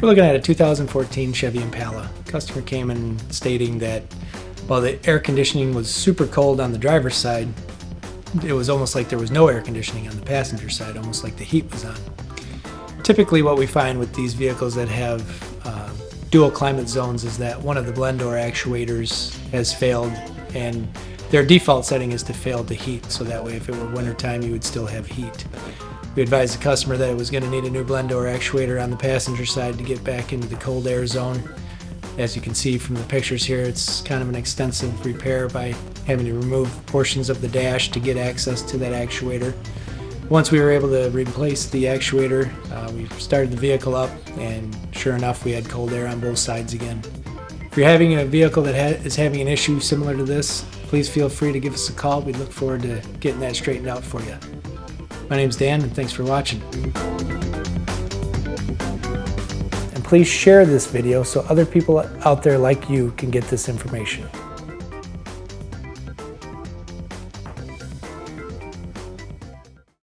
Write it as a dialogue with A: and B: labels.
A: We're looking at a 2014 Chevy Impala. Customer came in stating that while the air conditioning was super cold on the driver's side, it was almost like there was no air conditioning on the passenger side, almost like the heat was on. Typically what we find with these vehicles that have dual climate zones is that one of the blend door actuators has failed, and their default setting is to fail to heat, so that way if it were wintertime you would still have heat. We advised the customer that it was going to need a new blend door actuator on the passenger side to get back into the cold air zone. As you can see from the pictures here, it's kind of an extensive repair by having to remove portions of the dash to get access to that actuator. Once we were able to replace the actuator, we started the vehicle up, and sure enough we had cold air on both sides again. If you're having a vehicle that is having an issue similar to this, please feel free to give us a call. We look forward to getting that straightened out for you. My name's Dan, and thanks for watching. And please share this video so other people out there like you can get this information.